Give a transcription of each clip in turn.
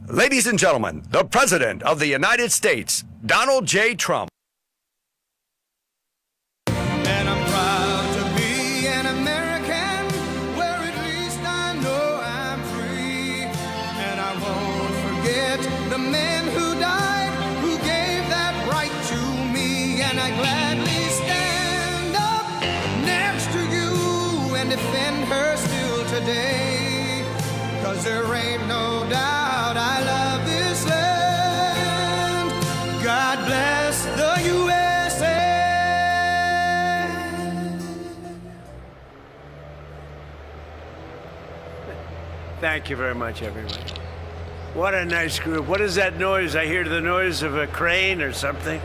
Ladies and gentlemen, the President of the United States, Donald J. Trump. And I'm proud to be an American, where at least I know I'm free. And I won't forget the men who died, who gave that right to me. And I gladly stand up next to you and defend her still today. 'Cause there ain't no doubt I love this land. God bless the USA. Thank you very much, everybody. What a nice group. What is that noise? I hear the noise of a crane or something.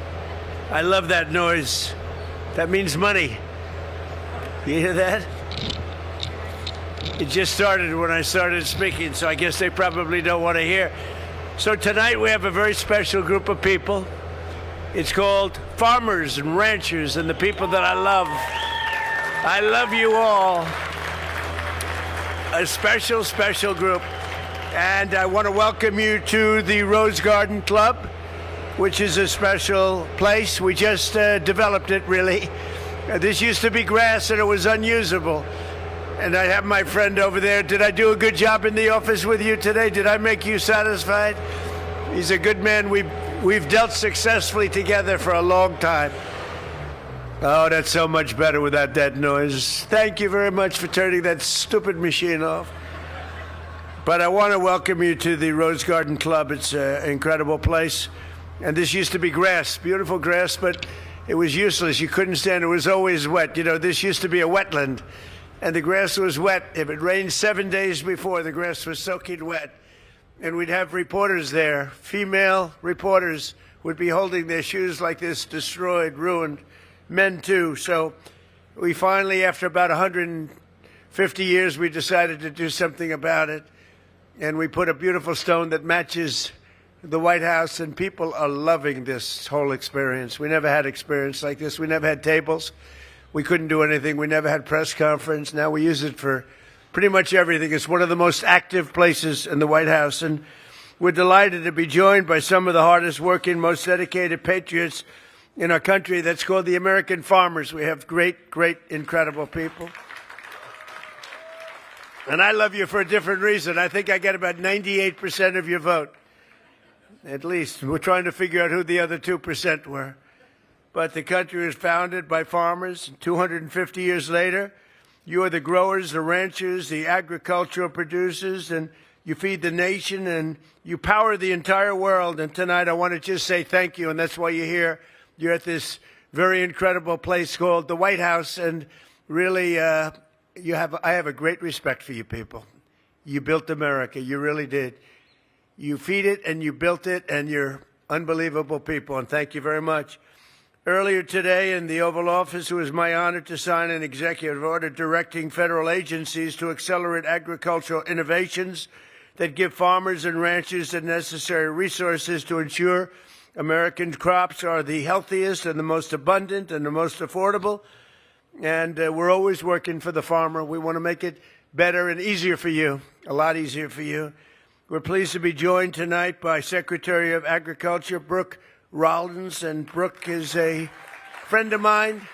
I love that noise. That means money. You hear that? It just started when I started speaking, so I guess they probably don't want to hear. So tonight we have a very special group of people. It's called Farmers and Ranchers and the people that I love. I love you all. A special, special group. And I want to welcome you to the Rose Garden Club, which is a special place. We just developed it, really. This used to be grass and it was unusable. And I have my friend over there. Did I do a good job in the office with you today? Did I make you satisfied? He's a good man. We've dealt successfully together for a long time. Oh, that's so much better without that noise. Thank you very much for turning that stupid machine off. But I want to welcome you to the Rose Garden Club. It's an incredible place. And this used to be grass, beautiful grass, but it was useless. You couldn't stand it. It was always wet. You know, this used to be a wetland. And the grass was wet. If it rained 7 days before, the grass was soaking wet. And we'd have reporters there. Female reporters would be holding their shoes like this, destroyed, ruined. Men, too. So we finally, after about 150 years, we decided to do something about it. And we put a beautiful stone that matches the White House, and people are loving this whole experience. We never had experience like this. We never had tables. We couldn't do anything. We never had press conference. Now we use it for pretty much everything. It's one of the most active places in the White House. And we're delighted to be joined by some of the hardest working, most dedicated patriots in our country. That's called the American Farmers. We have great, great, incredible people. And I love you for a different reason. I think I get about 98% of your vote. At least. We're trying to figure out who the other 2% were. But the country was founded by farmers. 250 years later, you are the growers, the ranchers, the agricultural producers, and you feed the nation, and you power the entire world. And tonight I want to just say thank you, and that's why you're here. You're at this very incredible place called the White House, and really, I have a great respect for you people. You built America. You really did. You feed it, and you built it, and you're unbelievable people, and thank you very much. Earlier today in the Oval Office, it was my honor to sign an executive order directing federal agencies to accelerate agricultural innovations that give farmers and ranchers the necessary resources to ensure American crops are the healthiest and the most abundant and the most affordable. And we're always working for the farmer. We want to make it better and easier for you, a lot easier for you. We're pleased to be joined tonight by Secretary of Agriculture, Brooke Rollins, and Brooke is a friend of mine,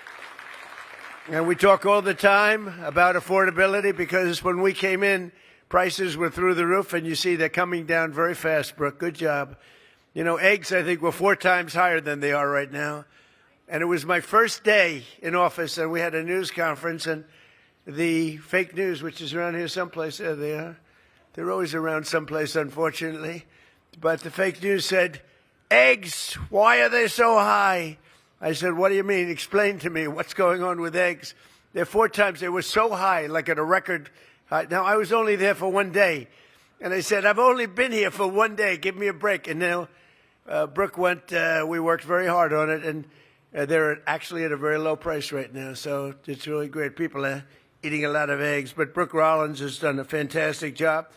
and we talk all the time about affordability because when we came in, prices were through the roof, and you see they're coming down very fast, Brooke. Good job. You know, eggs, I think, were 4 times higher than they are right now, and it was my first day in office, and we had a news conference, and the fake news, which is around here someplace, there they are. They're always around someplace, unfortunately, but the fake news said, eggs, why are they so high? I said, what do you mean? Explain to me what's going on with eggs. They're 4 times. They were so high, like at a record high. Now, I was only there for 1 day. And I said, I've only been here for 1 day. Give me a break. And now Brooke went, we worked very hard on it. And they're actually at a very low price right now. So it's really great. People are eating a lot of eggs. But Brooke Rollins has done a fantastic job.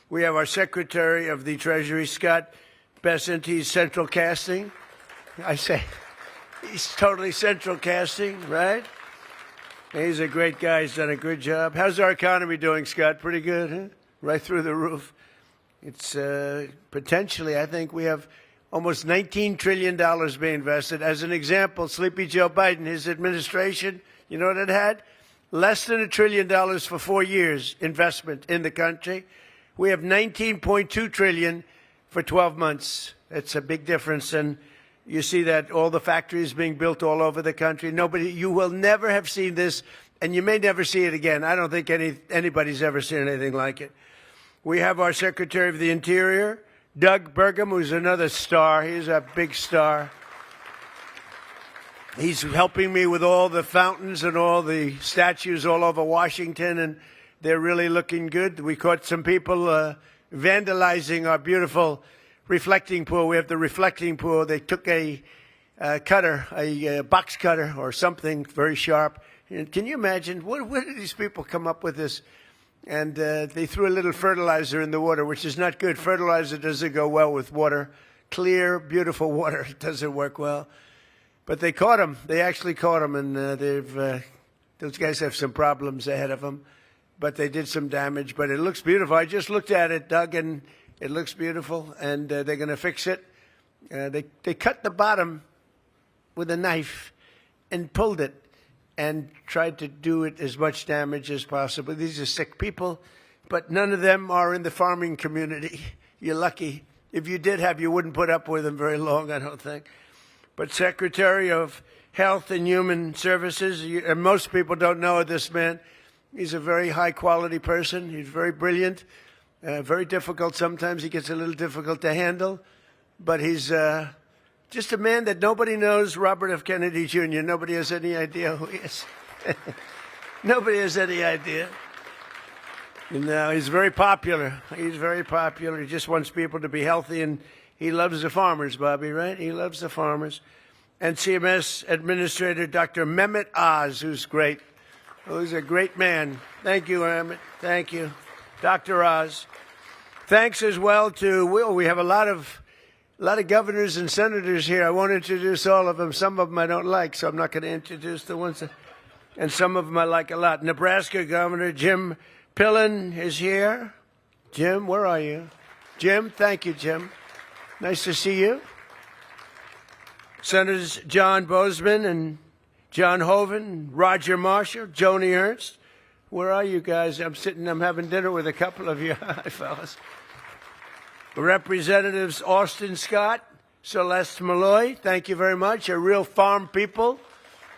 We have our Secretary of the Treasury, Scott Bessent. He's central casting. I say, he's totally central casting, right? He's a great guy. He's done a good job. How's our economy doing, Scott? Pretty good, huh? Right through the roof. It's potentially, I think we have almost $19 trillion being invested. As an example, Sleepy Joe Biden, his administration, you know what it had? Less than $1 trillion for 4 years investment in the country. We have $19.2 trillion for 12 months. That's a big difference. And you see that all the factories being built all over the country. You will never have seen this, and you may never see it again. I don't think anybody's ever seen anything like it. We have our Secretary of the Interior, Doug Burgum, who's another star. He's a big star. He's helping me with all the fountains and all the statues all over Washington, and they're really looking good. We caught some people vandalizing our beautiful reflecting pool. We have the reflecting pool. They took a cutter, a box cutter or something very sharp. And can you imagine, where did these people come up with this? And they threw a little fertilizer in the water, which is not good. Fertilizer doesn't go well with water. Clear, beautiful water doesn't work well. But they caught him. They actually caught him, and those guys have some problems ahead of them. But they did some damage. But it looks beautiful. I just looked at it, Doug, and it looks beautiful. And they're going to fix it. They cut the bottom with a knife and pulled it and tried to do it as much damage as possible. These are sick people, but none of them are in the farming community. You're lucky. If you did have, you wouldn't put up with them very long, I don't think. But Secretary of Health and Human Services, and most people don't know this man. He's a very high-quality person. He's very brilliant, very difficult. Sometimes he gets a little difficult to handle, but he's just a man that nobody knows, Robert F. Kennedy Jr. Nobody has any idea who he is. Nobody has any idea. No, he's very popular. He's very popular. He just wants people to be healthy, and he loves the farmers, Bobby, right? He loves the farmers. And CMS Administrator Dr. Mehmet Oz, who's great. Who's a great man. Thank you, Mehmet. Thank you. Dr. Oz. Thanks as well to Will. We have a lot of governors and senators here. I won't introduce all of them. Some of them I don't like, so I'm not going to introduce the ones and some of them I like a lot. Nebraska Governor Jim Pillen is here. Jim, where are you? Jim, thank you, Jim. Nice to see you. Senators John Bozeman and John Hoeven, Roger Marshall, Joni Ernst. Where are you guys? I'm having dinner with a couple of you. Hi, fellas. Representatives Austin Scott, Celeste Malloy, thank you very much. They're real farm people.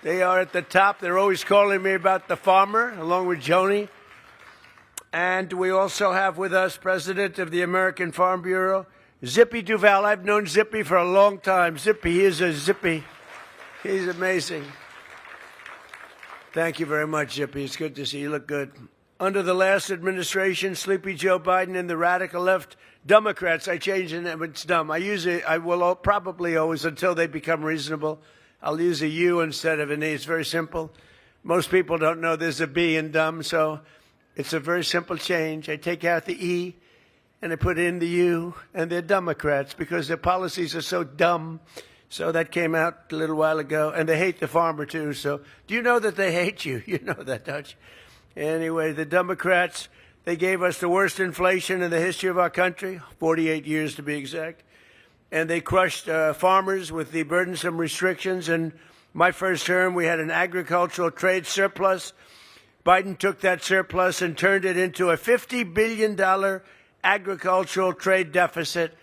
They are at the top. They're always calling me about the farmer, along with Joni. And we also have with us President of the American Farm Bureau, Zippy Duval. I've known Zippy for a long time. Zippy, he is a Zippy. He's amazing. Thank you very much, Zippy. It's good to see you. You look good. Under the last administration, Sleepy Joe Biden and the radical left Democrats, I changed the name. It's dumb. I will probably always, until they become reasonable, I'll use a U instead of an E. It's very simple. Most people don't know there's a B in dumb, so it's a very simple change. I take out the E and I put in the U, and they're Democrats because their policies are so dumb. So that came out a little while ago, and they hate the farmer too. So do you know that they hate you? You know that, don't you? Anyway, the Democrats, they gave us the worst inflation in the history of our country, 48 years to be exact. And they crushed farmers with the burdensome restrictions. In my first term, we had an agricultural trade surplus. Biden took that surplus and turned it into a $50 billion agricultural trade deficit.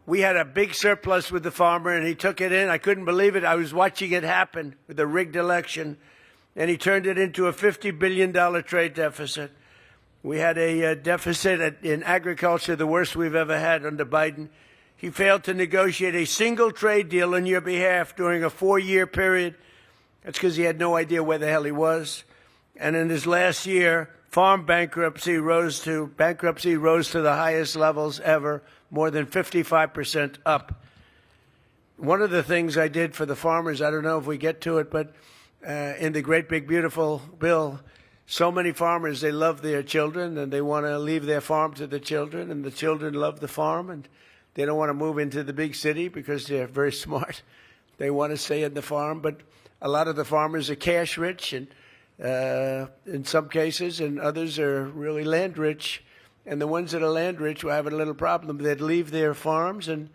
We had a big surplus with the farmer, and he took it in. I couldn't believe it. I was watching it happen with the rigged election, and he turned it into a $50 billion trade deficit. We had a deficit in agriculture, the worst we've ever had under Biden. He failed to negotiate a single trade deal on your behalf during a 4-year period. That's because he had no idea where the hell he was. And in his last year, farm bankruptcy rose to the highest levels ever, more than 55% up. One of the things I did for the farmers, I don't know if we get to it, but in the great big beautiful bill, so many farmers, they love their children and they want to leave their farm to the children, and the children love the farm, and they don't want to move into the big city because they're very smart. They want to stay in the farm, but a lot of the farmers are cash rich, and in some cases, and others are really land rich. And the ones that are land rich were having a little problem. They'd leave their farms, and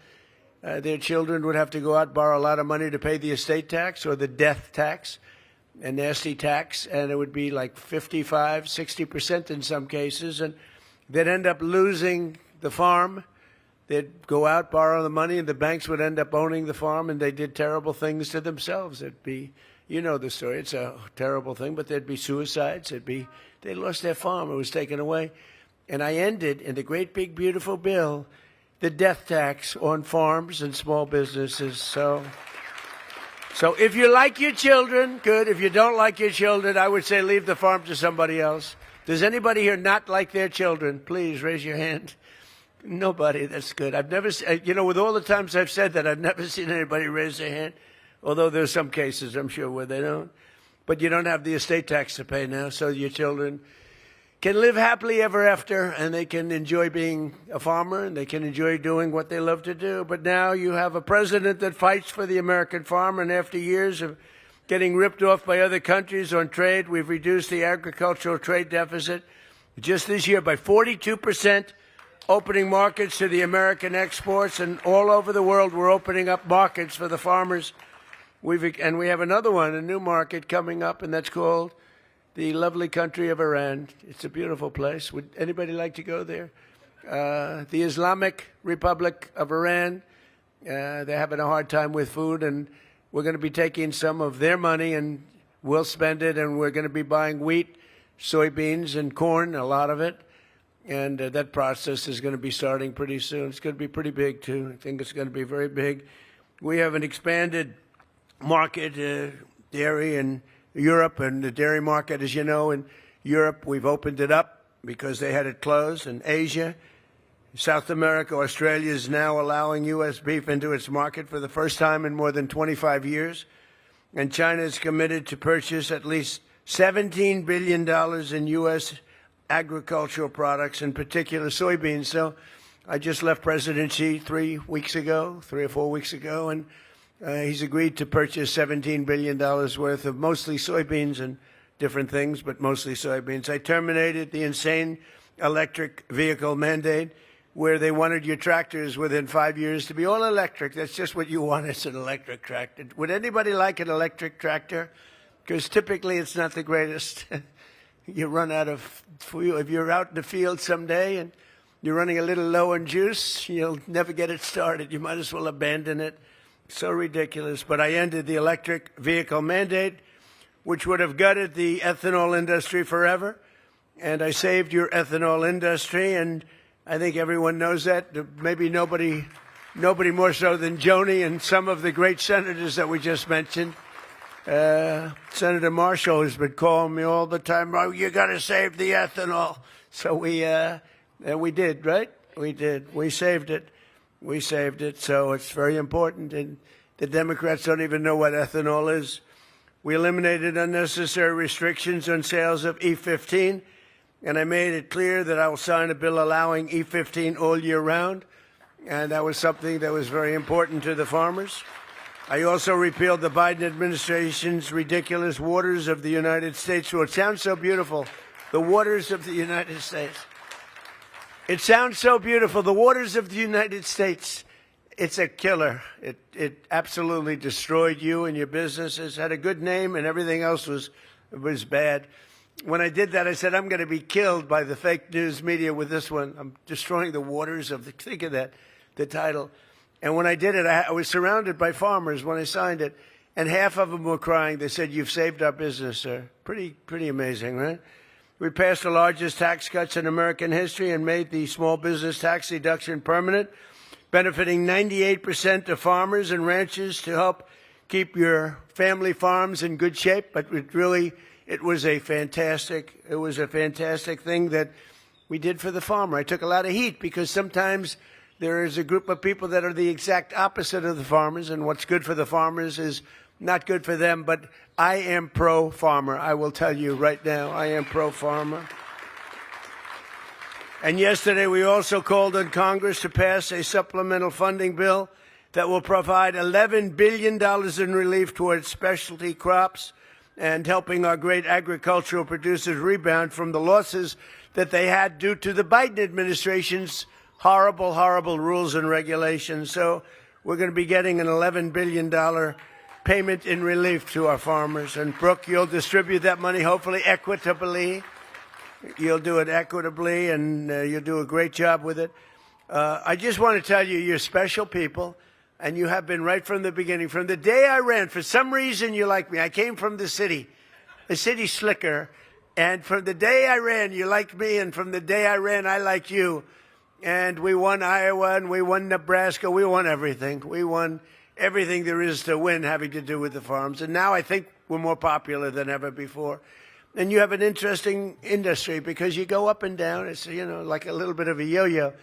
their children would have to go out, borrow a lot of money to pay the estate tax or the death tax, a nasty tax, and it would be like 55, 60% in some cases. And they'd end up losing the farm. They'd go out, borrow the money, and the banks would end up owning the farm, and they did terrible things to themselves. It'd be, you know the story, it's a terrible thing, but there'd be suicides. They lost their farm. It was taken away. And I ended in the great big beautiful bill the death tax on farms and small businesses. So if you like your children, good. If you don't like your children, I would say leave the farm to somebody else. Does anybody here not like their children? Please raise your hand. Nobody. That's good. I've never, with all the times I've said that, I've never seen anybody raise their hand. Although there's some cases, I'm sure, where they don't. But you don't have the estate tax to pay now, so your children can live happily ever after, and they can enjoy being a farmer, and they can enjoy doing what they love to do. But now you have a president that fights for the American farmer, and after years of getting ripped off by other countries on trade, we've reduced the agricultural trade deficit just this year by 42%, opening markets to the American exports, and all over the world we're opening up markets for the farmers. And we have another one, a new market coming up, and that's called the lovely country of Iran. It's a beautiful place. Would anybody like to go there? The Islamic Republic of Iran, they're having a hard time with food, and we're going to be taking some of their money, and we'll spend it, and we're going to be buying wheat, soybeans, and corn, a lot of it. And that process is going to be starting pretty soon. It's going to be pretty big, too. I think it's going to be very big. We have an expanded market, dairy in Europe, and the dairy market, as you know, in Europe, we've opened it up because they had it closed. In Asia, South America, Australia is now allowing U.S. beef into its market for the first time in more than 25 years. And China is committed to purchase at least $17 billion in U.S. agricultural products, in particular soybeans. So I just left President Xi 3 or 4 weeks ago, and he's agreed to purchase $17 billion worth of mostly soybeans and different things, but mostly soybeans. I terminated the insane electric vehicle mandate where they wanted your tractors within 5 years to be all electric. That's just what you want, is an electric tractor. Would anybody like an electric tractor? Because typically it's not the greatest. You run out of fuel. If you're out in the field someday and you're running a little low on juice, you'll never get it started. You might as well abandon it. So ridiculous. But I ended the electric vehicle mandate, which would have gutted the ethanol industry forever. And I saved your ethanol industry, and I think everyone knows that. Maybe nobody more so than Joni and some of the great senators that we just mentioned. Senator Marshall has been calling me all the time, oh, you got to save the ethanol. So we did, right? We did. We saved it. We saved it. So it's very important. And the Democrats don't even know what ethanol is. We eliminated unnecessary restrictions on sales of E15. And I made it clear that I will sign a bill allowing E15 all year round. And that was something that was very important to the farmers. I also repealed the Biden administration's ridiculous Waters of the United States rule. It sounds so beautiful, the Waters of the United States. It sounds so beautiful, the Waters of the United States. It's a killer. It absolutely destroyed you and your businesses. Had a good name, and everything else was bad. When I did that, I said, I'm going to be killed by the fake news media with this one. I'm destroying the waters of the, think of that, the title. And when I did it, I was surrounded by farmers when I signed it, and half of them were crying. They said, you've saved our business, sir. Pretty amazing, right? We passed the largest tax cuts in American history and made the small business tax deduction permanent, benefiting 98% of farmers and ranchers to help keep your family farms in good shape. But it was a fantastic thing that we did for the farmer. I took a lot of heat because sometimes there is a group of people that are the exact opposite of the farmers, and what's good for the farmers is not good for them. But I am pro-farmer. I will tell you right now, I am pro-farmer. And yesterday we also called on Congress to pass a supplemental funding bill that will provide $11 billion in relief towards specialty crops and helping our great agricultural producers rebound from the losses that they had due to the Biden administration's horrible, horrible rules and regulations. So we're going to be getting an $11 billion payment in relief to our farmers. And Brooke, you'll distribute that money, hopefully equitably. You'll do it equitably, and you'll do a great job with it. I just want to tell you, you're special people, and you have been right from the beginning. From the day I ran, for some reason you like me. I came from the city slicker, and from the day I ran, you liked me, and from the day I ran, I liked you. And we won Iowa, and we won Nebraska. We won everything. We won everything there is to win having to do with the farms. And now I think we're more popular than ever before. And you have an interesting industry because you go up and down. It's, like a little bit of a yo-yo.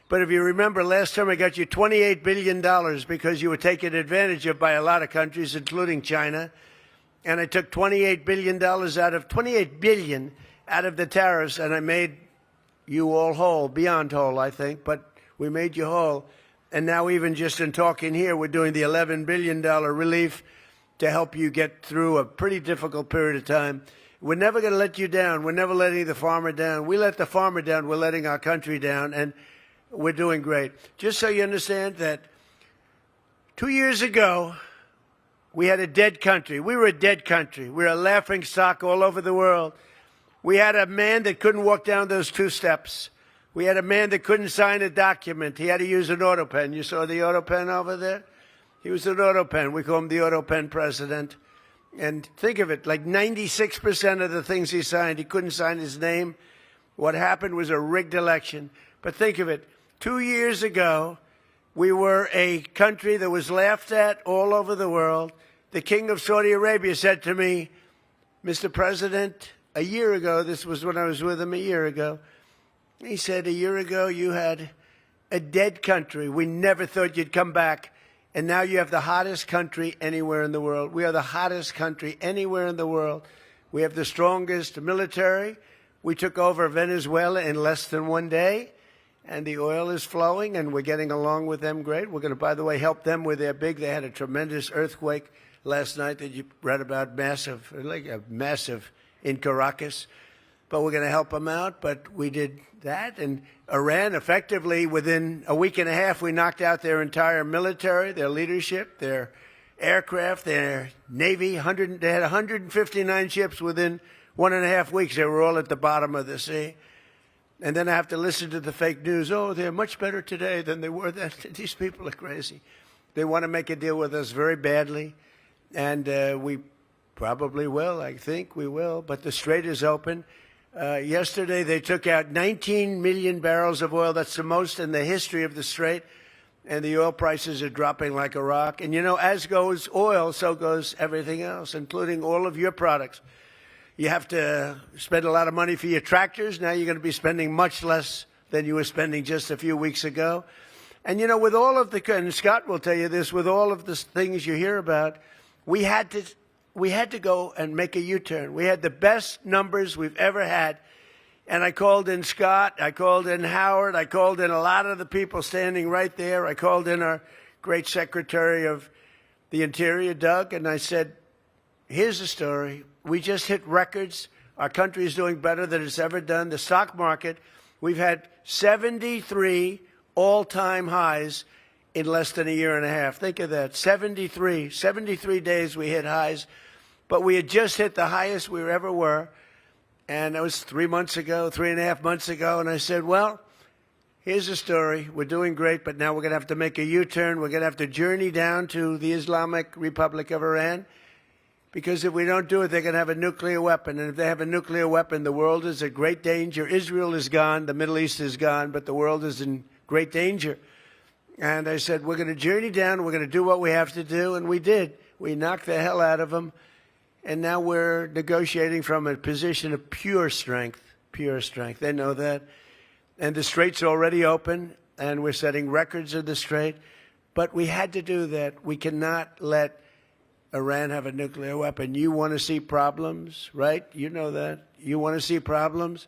But if you remember, last time I got you $28 billion because you were taken advantage of by a lot of countries, including China. And I took $28 billion $28 billion out of the tariffs, and I made you all whole, beyond whole, I think, but we made you whole. And now even just in talking here, we're doing the $11 billion relief to help you get through a pretty difficult period of time. We're never going to let you down. We're never letting the farmer down. We let the farmer down. We're letting our country down, and we're doing great. Just so you understand that 2 years ago, we had a dead country. We were a dead country. We were a laughing stock all over the world. We had a man that couldn't walk down those 2 steps. We had a man that couldn't sign a document. He had to use an auto pen. You saw the auto pen over there? He was an auto pen. We call him the auto pen president. And think of it, like 96% of the things he signed, he couldn't sign his name. What happened was a rigged election. But think of it, 2 years ago, we were a country that was laughed at all over the world. The king of Saudi Arabia said to me, Mr. President, a year ago, this was when I was with him a year ago, he said, a year ago you had a dead country. We never thought you'd come back. And now you have the hottest country anywhere in the world. We are the hottest country anywhere in the world. We have the strongest military. We took over Venezuela in less than 1 day. And the oil is flowing, and we're getting along with them great. We're going to, by the way, help them with their they had a tremendous earthquake last night that you read about, massive in Caracas. But we're going to help them out. But we did that. And Iran, effectively, within a week and a half, we knocked out their entire military, their leadership, their aircraft, their Navy. They had 159 ships within 1.5 weeks. They were all at the bottom of the sea. And then I have to listen to the fake news. Oh, they're much better today than they were then. These people are crazy. They want to make a deal with us very badly. And we probably will. I think we will. But the Strait is open. Yesterday, they took out 19 million barrels of oil. That's the most in the history of the Strait. And the oil prices are dropping like a rock. And, as goes oil, so goes everything else, including all of your products. You have to spend a lot of money for your tractors. Now you're going to be spending much less than you were spending just a few weeks ago. And, with all of and Scott will tell you this, with all of the things you hear about, we had to go and make a U-turn. We had the best numbers we've ever had. And I called in Scott. I called in Howard. I called in a lot of the people standing right there. I called in our great Secretary of the Interior, Doug, and I said, here's the story. We just hit records. Our country is doing better than it's ever done. The stock market, we've had 73 all-time highs in less than a year and a half. Think of that, 73 days we hit highs. But we had just hit the highest we ever were. And that was 3 months ago, 3.5 months ago. And I said, well, here's the story. We're doing great, but now we're going to have to make a U-turn. We're going to have to journey down to the Islamic Republic of Iran. Because if we don't do it, they're going to have a nuclear weapon. And if they have a nuclear weapon, the world is in great danger. Israel is gone. The Middle East is gone. But the world is in great danger. And I said, we're going to journey down. We're going to do what we have to do. And we did. We knocked the hell out of them. And now we're negotiating from a position of pure strength. Pure strength. They know that. And the Strait's already open. And we're setting records of the Strait. But we had to do that. We cannot let Iran have a nuclear weapon. You want to see problems, right? You know that. You want to see problems?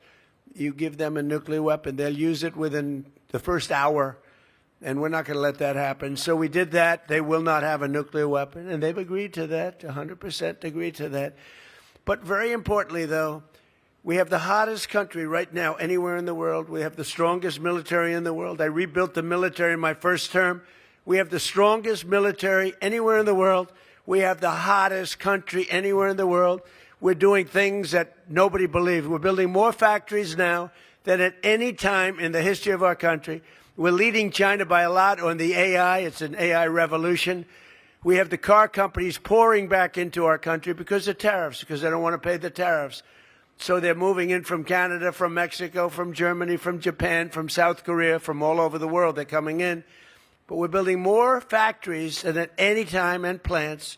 You give them a nuclear weapon. They'll use it within the first hour, and we're not going to let that happen. So we did that. They will not have a nuclear weapon, and they've agreed to that, 100% agreed to that. But very importantly, though, We have the hottest country right now anywhere in the world. We have the strongest military in the world. I rebuilt the military in my first term. We have the strongest military anywhere in the world. We have the hottest country anywhere in the world. We're doing things that nobody believed. We're building more factories now than at any time in the history of our country. We're leading China by a lot on the AI. It's an AI revolution. We have the car companies pouring back into our country because of tariffs, because they don't want to pay the tariffs. So they're moving in from Canada, from Mexico, from Germany, from Japan, from South Korea, from all over the world. They're coming in. But we're building more factories than at any time, and plants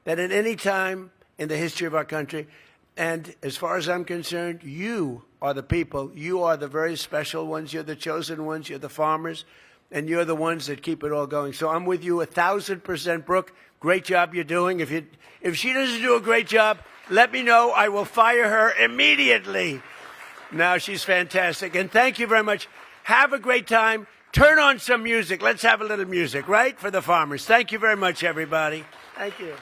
than at any time in the history of our country. And as far as I'm concerned, you are the people. You are the very special ones. You're the chosen ones. You're the farmers. And you're the ones that keep it all going. So I'm with you 1,000%, Brooke. Great job you're doing. If she doesn't do a great job, let me know. I will fire her immediately. No, she's fantastic. And thank you very much. Have a great time. Turn on some music. Let's have a little music, right, for the farmers. Thank you very much, everybody. Thank you.